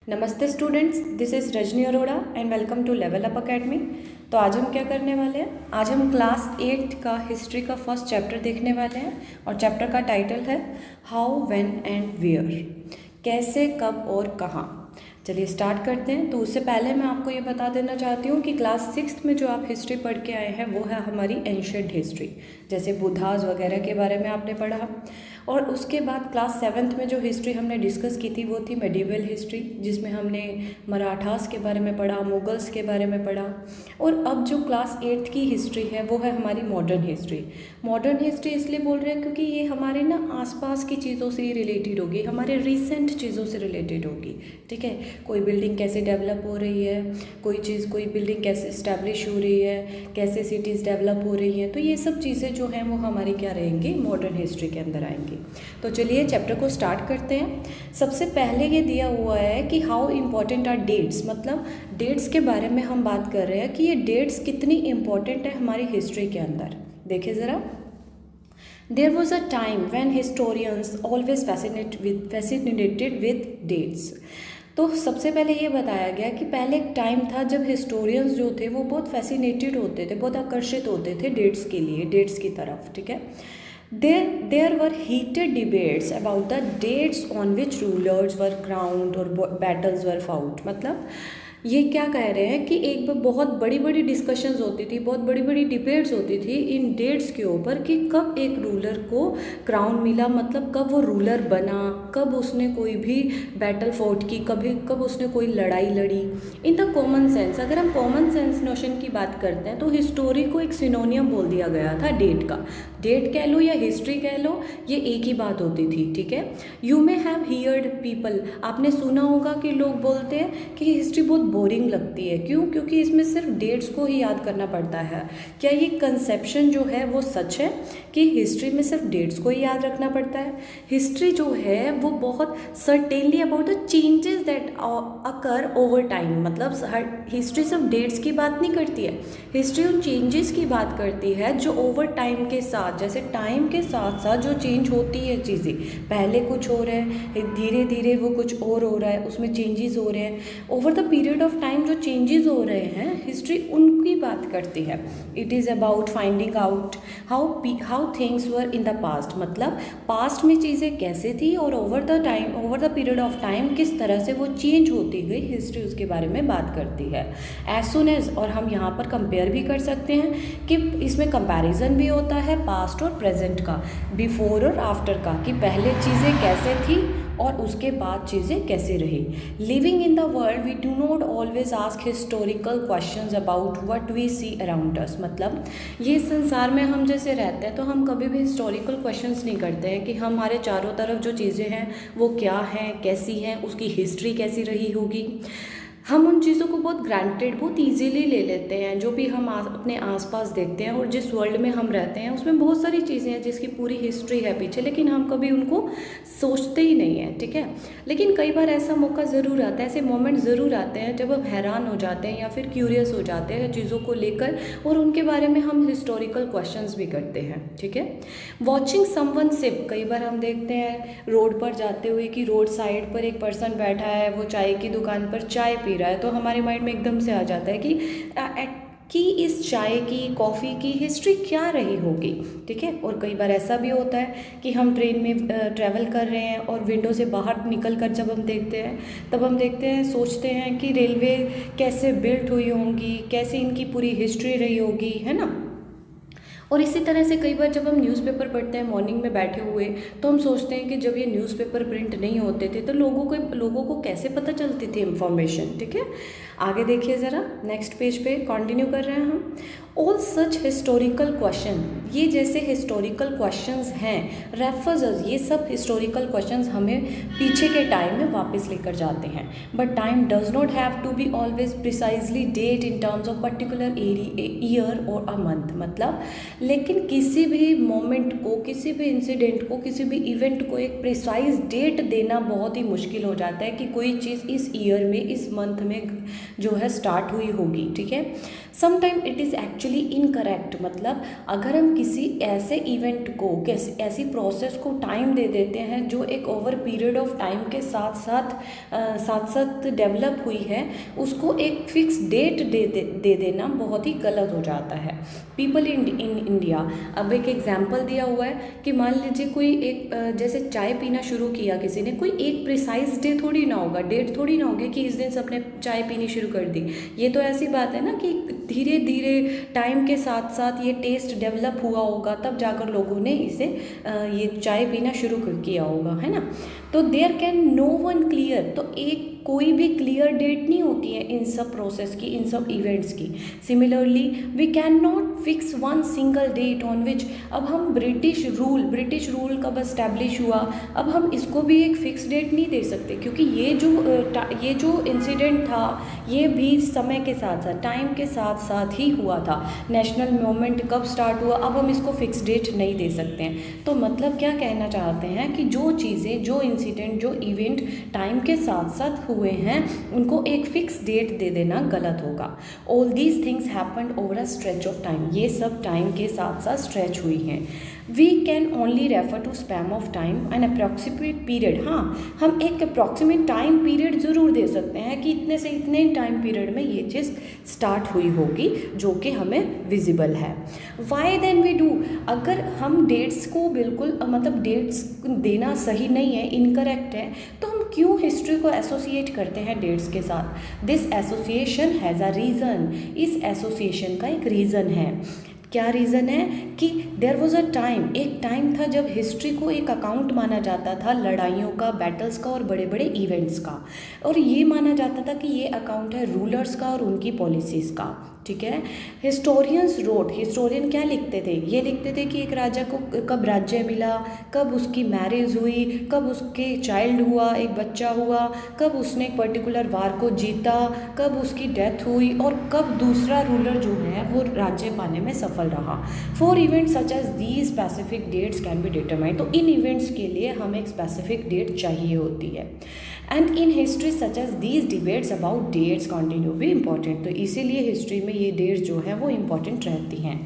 नमस्ते students, this is Rajni Arora and welcome to level up academy. तो आज हम क्या करने वाले हैं? आज हम क्लास 8 का हिस्ट्री का फर्स्ट चैप्टर देखने वाले हैं और चैप्टर का टाइटल है हाउ, व्हेन एंड वेयर। कैसे, कब और कहाँ। चलिए स्टार्ट करते हैं। तो उससे पहले मैं आपको ये बता देना चाहती हूँ कि क्लास 6 में जो आप हिस्ट्री पढ़ के आए हैं वो है हमारी एंशिएंट हिस्ट्री, जैसे बुद्धास वगैरह के बारे में आपने पढ़ा। और उसके बाद क्लास 7 में जो हिस्ट्री हमने डिस्कस की थी वो थी मेडिवल हिस्ट्री, जिसमें हमने मराठास के बारे में पढ़ा, मुगल्स के बारे में पढ़ा। और अब जो क्लास 8 की हिस्ट्री है वो है हमारी मॉडर्न हिस्ट्री। मॉडर्न हिस्ट्री इसलिए बोल रहे हैं क्योंकि ये हमारे ना आसपास की चीज़ों से ही रिलेटेड होगी, हमारे रिसेंट चीज़ों से रिलेटेड होगी। ठीक है, कोई बिल्डिंग कैसे डेवलप हो रही है, कोई बिल्डिंग कैसे इस्टेब्लिश हो रही है, कैसे सिटीज़ डेवलप हो रही हैं, तो ये सब चीज़ें जो हैं वो हमारी क्या रहेंगी, मॉडर्न हिस्ट्री के अंदर आएंगी। तो चलिए चैप्टर को स्टार्ट करते हैं। सबसे पहले ये दिया हुआ है कि हाउ इम्पॉर्टेंट आर डेट्स, मतलब डेट्स के बारे में हम बात कर रहे हैं कि ये डेट्स कितनी इम्पॉर्टेंट है हमारी हिस्ट्री के अंदर। देखिए ज़रा, There was a time when historians always fascinated with dates। तो सबसे पहले ये बताया गया कि पहले एक टाइम था जब हिस्टोरियंस जो थे वो बहुत फैसिनेटेड होते थे, बहुत आकर्षित होते थे डेट्स के लिए, डेट्स की तरफ। ठीक है, There were heated debates about the dates on which rulers were crowned और battles were fought। मतलब ये क्या कह रहे हैं कि एक बहुत बड़ी बड़ी डिस्कशंस होती थी, बहुत बड़ी बड़ी डिबेट्स होती थी इन डेट्स के ऊपर कि कब एक रूलर को क्राउन मिला, मतलब कब वो रूलर बना, कब उसने कोई भी बैटल फोर्ट की, कब उसने कोई लड़ाई लड़ी। इन द कॉमन सेंस, अगर हम कॉमन सेंस नोशन की बात करते हैं तो हिस्टोरी को एक सिनोनियम बोल दिया गया था डेट का। डेट कह लो या हिस्ट्री कह लो, ये एक ही बात होती थी। ठीक है, you may have heard people, आपने सुना होगा कि लोग बोलते हैं कि हिस्ट्री बहुत बोरिंग लगती है। क्यों? क्योंकि इसमें सिर्फ डेट्स को ही याद करना पड़ता है। क्या ये कंसेप्शन जो है वो सच है कि हिस्ट्री में सिर्फ डेट्स को ही याद रखना पड़ता है? हिस्ट्री जो है वो बहुत certainly about the changes that occur over time, मतलब हिस्ट्री सिर्फ डेट्स की बात नहीं करती है, हिस्ट्री उन चेंजेस की बात करती है जो ओवर टाइम के साथ, जैसे टाइम के साथ साथ जो चेंज होती है चीज़ें, पहले कुछ हो रहा है, धीरे धीरे वो कुछ और हो रहा है, उसमें चेंजेस हो रहे हैं, over the period of time जो चेंजेस हो रहे हैं, हिस्ट्री उनकी बात करती है। It is about finding out how things were in the past, मतलब पास्ट में चीज़ें कैसे थी और over the period of time किस तरह से वो चेंज होती गई, हिस्ट्री उसके बारे में बात करती है। एज सुन एज, और हम यहाँ पर कंपेयर भी कर सकते हैं कि इसमें कंपैरिजन भी होता है पास्ट और प्रेजेंट का, बिफोर और आफ्टर का, कि पहले चीज़ें कैसे थी और उसके बाद चीज़ें कैसे रही। Living in the world we do not always ask historical questions about what we see around us, मतलब ये संसार में हम जैसे रहते हैं तो हम कभी भी हिस्टोरिकल क्वेश्चंस नहीं करते हैं कि हमारे चारों तरफ जो चीज़ें हैं वो क्या हैं, कैसी हैं, उसकी हिस्ट्री कैसी रही होगी। हम उन चीज़ों को बहुत ग्रांटेड, बहुत इजीली ले लेते हैं। जो भी हम अपने आसपास देखते हैं और जिस वर्ल्ड में हम रहते हैं उसमें बहुत सारी चीज़ें हैं जिसकी पूरी हिस्ट्री है पीछे, लेकिन हम कभी उनको सोचते ही नहीं हैं। ठीक है, लेकिन कई बार ऐसा मौका ज़रूर आता है, ऐसे मोमेंट ज़रूर आते हैं जब हम हैरान हो जाते हैं या फिर क्यूरियस हो जाते हैं चीज़ों को लेकर और उनके बारे में हम हिस्टोरिकल क्वेश्चंस भी करते हैं। ठीक है, वॉचिंग समवन सिप, कई बार हम देखते हैं रोड पर जाते हुए कि रोड साइड पर एक पर्सन बैठा है, वो चाय की दुकान पर चाय पी रहा है, तो हमारे माइंड में एकदम से आ जाता है कि इस चाय की, कॉफ़ी की हिस्ट्री क्या रही होगी। ठीक है, और कई बार ऐसा भी होता है कि हम ट्रेन में ट्रैवल कर रहे हैं और विंडो से बाहर निकल कर जब हम देखते हैं तब हम देखते हैं, सोचते हैं कि रेलवे कैसे बिल्ट हुई होंगी, कैसे इनकी पूरी हिस्ट्री रही होगी, है ना। और इसी तरह से कई बार जब हम न्यूज़पेपर पढ़ते हैं मॉर्निंग में बैठे हुए तो हम सोचते हैं कि जब ये न्यूज़पेपर प्रिंट नहीं होते थे तो लोगों को कैसे पता चलती थी इन्फॉर्मेशन। ठीक है, आगे देखिए ज़रा, नेक्स्ट पेज पे कंटिन्यू कर रहे हैं हम। ऑल सच हिस्टोरिकल क्वेश्चन, ये जैसे हिस्टोरिकल क्वेश्चंस हैं, रेफर्स, ये सब हिस्टोरिकल क्वेश्चंस हमें पीछे के टाइम में वापस लेकर जाते हैं। But time does not have to be always precisely date in terms of particular year और अ मंथ, मतलब लेकिन किसी भी मोमेंट को, किसी भी इंसिडेंट को, किसी भी इवेंट को एक प्रिसाइज डेट देना बहुत ही मुश्किल हो जाता है कि कोई चीज़ इस ईयर में, इस मंथ में जो है स्टार्ट हुई होगी, ठीक है। Sometime it is actually incorrect, मतलब अगर हम किसी ऐसे इवेंट को, ऐसी प्रोसेस को टाइम दे देते हैं जो एक ओवर पीरियड ऑफ टाइम के साथ साथ डेवलप हुई है, उसको एक फिक्स डेट दे देना बहुत ही गलत हो जाता है। पीपल इन इंडिया, अब एक एग्जाम्पल दिया हुआ है कि मान लीजिए कोई एक जैसे चाय पीना शुरू किया किसी ने, कोई एक प्रिसाइज डे थोड़ी ना होगा, डेट थोड़ी ना होगी कि इस दिन सबने चाय पीनी शुरू कर दी। ये तो ऐसी बात है ना कि धीरे धीरे टाइम के साथ साथ ये टेस्ट डेवलप हुआ होगा, तब जाकर लोगों ने इसे ये चाय पीना शुरू किया होगा, है ना। तो there can no one clear, तो एक कोई भी क्लियर डेट नहीं होती है इन सब प्रोसेस की, इन सब इवेंट्स की। Similarly we can not fix one single date on which, अब हम ब्रिटिश रूल कब एस्टैब्लिश हुआ, अब हम इसको भी एक फिक्स डेट नहीं दे सकते, क्योंकि ये जो इंसिडेंट था ये भी समय के साथ साथ, टाइम के साथ साथ ही हुआ था। नेशनल मूवमेंट कब स्टार्ट हुआ, अब हम इसको फिक्स डेट नहीं दे सकते हैं। तो मतलब क्या कहना चाहते हैं कि जो चीज़ें, जो इंसिडेंट, जो इवेंट टाइम के साथ साथ हुए हैं, उनको एक फिक्स डेट दे देना गलत होगा। All these things happened over a stretch of time, ये सब टाइम के साथ साथ स्ट्रेच हुई हैं। We can only refer to spam of time an approximate period, हाँ हम एक अप्रॉक्सीमेट टाइम पीरियड ज़रूर दे सकते हैं कि इतने से इतने टाइम पीरियड में ये चीज़ स्टार्ट हुई होगी, जो कि हमें विजिबल है। वाई देन वी डू, अगर हम डेट्स को बिल्कुल मतलब डेट्स देना सही नहीं है, इनकरेक्ट है, तो हम क्यों हिस्ट्री को एसोसिएट करते हैं डेट्स के साथ। This association has a reason, इस एसोसिएशन का एक रीज़न है। क्या रीज़न है कि देयर वॉज अ टाइम, एक टाइम था जब हिस्ट्री को एक अकाउंट माना जाता था लड़ाइयों का, बैटल्स का और बड़े बड़े इवेंट्स का, और ये माना जाता था कि ये अकाउंट है रूलर्स का और उनकी पॉलिसीज़ का, ठीक है। हिस्टोरियंस रोट, हिस्टोरियन क्या लिखते थे, ये लिखते थे कि एक राजा को कब राज्य मिला, कब उसकी मैरिज हुई, कब उसके चाइल्ड हुआ, एक बच्चा हुआ, कब उसने एक पर्टिकुलर वार को जीता, कब उसकी डेथ हुई, और कब दूसरा रूलर जो है वो राज्य पाने में सफल रहा। For events such as these specific dates can be determined, तो इन इवेंट्स के लिए हमें एक स्पेसिफिक डेट चाहिए होती है। And in history such as these debates about dates continue be important, तो इसीलिए हिस्ट्री में ये डेट्स जो है वो इम्पॉर्टेंट रहती हैं।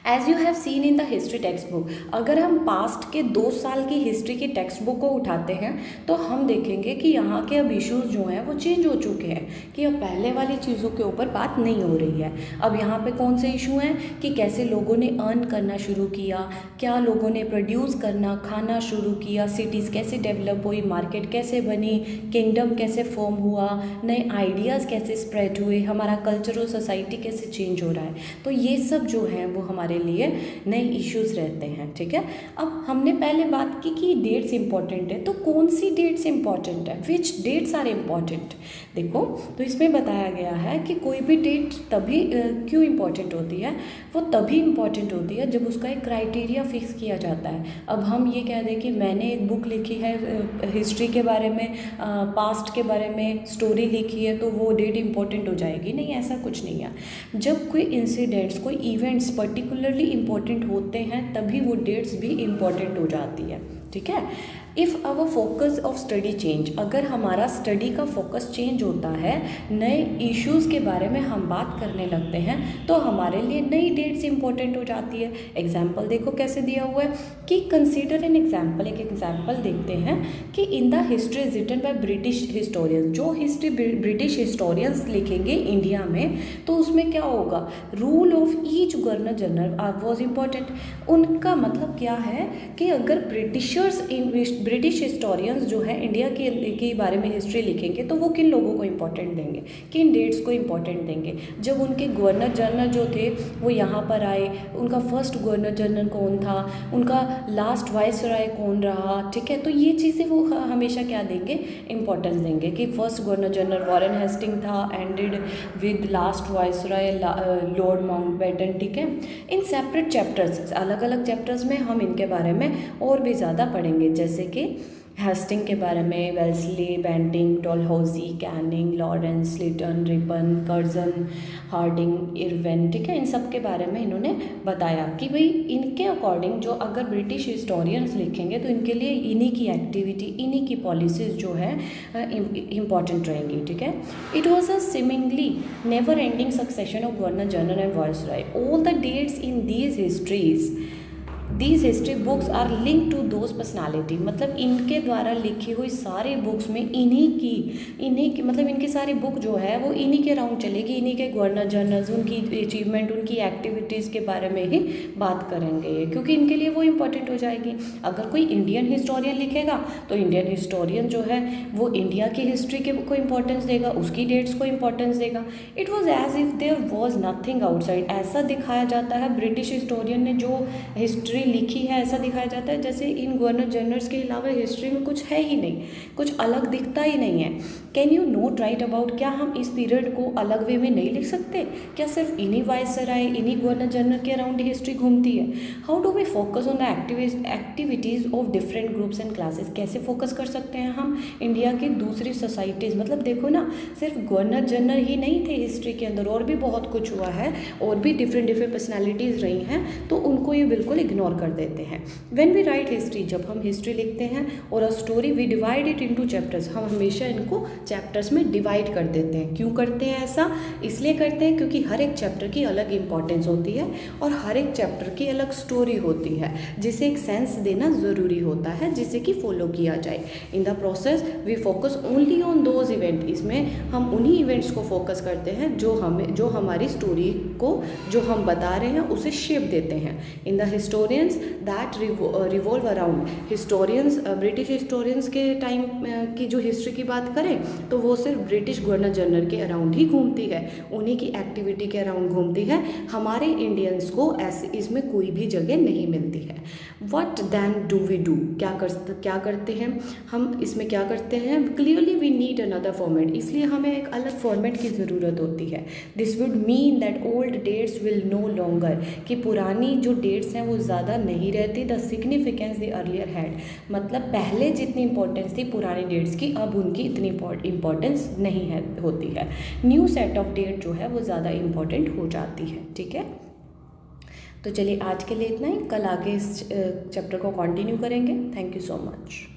As you have seen in the history text book, अगर हम पास्ट के 2 साल की हिस्ट्री की टेक्स्ट बुक को उठाते हैं तो हम देखेंगे कि यहाँ के अब इश्यूज़ जो हैं वो चेंज हो चुके हैं, कि अब पहले वाली चीज़ों के ऊपर बात नहीं हो रही है। अब यहाँ पे कौन से इशू हैं कि कैसे लोगों ने अर्न करना शुरू किया, क्या लोगों ने प्रोड्यूस करना, खाना शुरू किया, सिटीज़ कैसे डेवलप हुई, मार्केट कैसे बनी, किंगडम कैसे फॉर्म हुआ, नए आइडियाज़ कैसे स्प्रेड हुए, हमारा कल्चर और सोसाइटी कैसे चेंज हो रहा है। तो ये सब जो है वो हमारे लिए नए इश्यूज रहते हैं, ठीक है। अब हमने पहले बात की कि डेट्स इंपॉर्टेंट है, तो कौन सी डेट्स इंपॉर्टेंट है, विच डेट्स आर इम्पॉर्टेंट। देखो तो इसमें बताया गया है कि कोई भी डेट तभी क्यों इम्पॉर्टेंट होती है, वो तभी इम्पॉर्टेंट होती है जब उसका एक क्राइटेरिया फिक्स किया जाता है। अब हम ये कह दें कि मैंने एक बुक लिखी है हिस्ट्री के बारे में, पास्ट के बारे में स्टोरी लिखी है, तो वो डेट इम्पॉर्टेंट हो जाएगी, नहीं, ऐसा कुछ नहीं है। जब कोई इंसिडेंट्स, कोई इवेंट्स पर्टिकुलरली इम्पॉर्टेंट होते हैं तभी वो डेट्स भी इम्पॉर्टेंट हो जाती है, ठीक है। If our focus of study change, अगर हमारा स्टडी का फोकस चेंज होता है, नए इश्यूज़ के बारे में हम बात करने लगते हैं, तो हमारे लिए नई डेट्स इंपॉर्टेंट हो जाती है। एग्जाम्पल देखो कैसे दिया हुआ है कि कंसीडर एन एग्जाम्पल, एक एग्जाम्पल देखते हैं कि in the history written by British historians, जो हिस्ट्री ब्रिटिश हिस्टोरियंस लिखेंगे इंडिया में, तो उसमें क्या होगा, rule of each governor general was important. उनका मतलब क्या है कि अगर ब्रिटिश हिस्टोरियंस जो है इंडिया के बारे में हिस्ट्री लिखेंगे तो वो किन लोगों को इम्पोर्टेंट देंगे, किन डेट्स को इम्पोर्टेंट देंगे, जब उनके गवर्नर जनरल जो थे वो यहाँ पर आए, उनका फर्स्ट गवर्नर जनरल कौन था, उनका लास्ट वाइसराय कौन रहा, ठीक है। तो ये चीज़ें वो हमेशा क्या देंगे, इम्पोर्टेंस देंगे कि first governor general Warren Hasting था, ended with last viceroy Lord Mountbatten, ठीक है। इन सेपरेट चैप्टर्स, अलग अलग चैप्टर्स में हम इनके बारे में और भी ज़्यादा पढ़ेंगे, जैसे कि हेस्टिंग के बारे में, Wellesley, Bentinck, Dalhousie, Canning, Lawrence, Lytton, Ripon, Curzon, Hardinge, Irwin, ठीक है, इन सब के बारे में इन्होंने बताया कि भाई इनके अकॉर्डिंग जो अगर ब्रिटिश हिस्टोरियंस लिखेंगे तो इनके लिए इन्हीं की एक्टिविटी, इन्हीं की पॉलिसीज़ जो है इम्पॉर्टेंट रहेंगी, ठीक है। It was a seemingly never ending succession of governor general and viceroy. All the dates in these history books are link to those personality, मतलब इनके द्वारा लिखी हुई सारी बुक्स में इन्हीं की मतलब इनकी सारी बुक जो है वो इन्हीं के अराउंड चलेगी, इन्हीं के गवर्नर जनरल्स, उनकी अचीवमेंट, उनकी एक्टिविटीज़ के बारे में ही बात करेंगे, क्योंकि इनके लिए वो इम्पोर्टेंट हो जाएगी। अगर कोई इंडियन हिस्टोरियन लिखेगा तो इंडियन हिस्टोरियन जो है वो इंडिया की हिस्ट्री के को इम्पोर्टेंस देगा, उसकी डेट्स को इम्पोर्टेंस देगा। It was as if there was nothing outside, ऐसा दिखाया जाता है ब्रिटिश हिस्टोरियन ने जो हिस्ट्री लिखी है, ऐसा दिखाया जाता है जैसे इन गवर्नर जनरल्स के अलावा हिस्ट्री में कुछ है ही नहीं, कुछ अलग दिखता ही नहीं है। Can you note right about, क्या हम इस पीरियड को अलग वे में नहीं लिख सकते? क्या सिर्फ इन्हीं वायसराय, इन्हीं गवर्नर जनरल के अराउंड हिस्ट्री घूमती है? How do we focus on the activities of different groups and classes, कैसे फोकस कर सकते हैं हम इंडिया की दूसरी सोसाइटीज़? मतलब देखो ना, सिर्फ गवर्नर जनरल ही नहीं थे हिस्ट्री के अंदर, और भी बहुत कुछ हुआ है, और भी डिफरेंट पर्सनैलिटीज़ रही हैं, तो उनको ये बिल्कुल इग्नोर कर देते हैं। व्हेन वी राइट हिस्ट्री, जब हम हिस्ट्री लिखते हैं, और a story we divide it into chapters, हम हमेशा इनको चैप्टर्स में डिवाइड कर देते हैं। क्यों करते हैं ऐसा? इसलिए करते हैं क्योंकि हर एक चैप्टर की अलग इंपॉर्टेंस होती है और हर एक चैप्टर की अलग स्टोरी होती है, जिसे एक सेंस देना ज़रूरी होता है, जिसे कि फॉलो किया जाए। In the process we focus only on those event, इसमें हम उन्हीं इवेंट्स को फोकस करते हैं जो हमारी स्टोरी को, जो हम बता रहे हैं, उसे शेप देते हैं। In the historians that revolve around, historians, British historians के टाइम की जो हिस्ट्री की बात करें तो वो सिर्फ ब्रिटिश गवर्नर जनरल के अराउंड ही घूमती है, उन्हीं की एक्टिविटी के अराउंड घूमती है। हमारे इंडियंस को ऐसे इसमें कोई भी जगह नहीं मिलती है। What then do we do, क्या करते हैं हम इसमें, क्या करते हैं? Clearly we need another format, इसलिए हमें एक अलग फॉर्मेट की ज़रूरत होती है। This would mean that old dates will no longer, कि पुरानी जो डेट्स हैं वो ज़्यादा नहीं रहती। The significance the earlier had, मतलब पहले जितनी इंपॉर्टेंस थी पुरानी डेट्स की, अब उनकी इतनी इंपॉर्टेंस नहीं है होती है। न्यू सेट ऑफ डेट जो है वो ज़्यादा इंपॉर्टेंट हो जाती है, ठीक है। तो चलिए आज के लिए इतना ही, कल आगे इस चैप्टर को कंटिन्यू करेंगे। Thank you so much.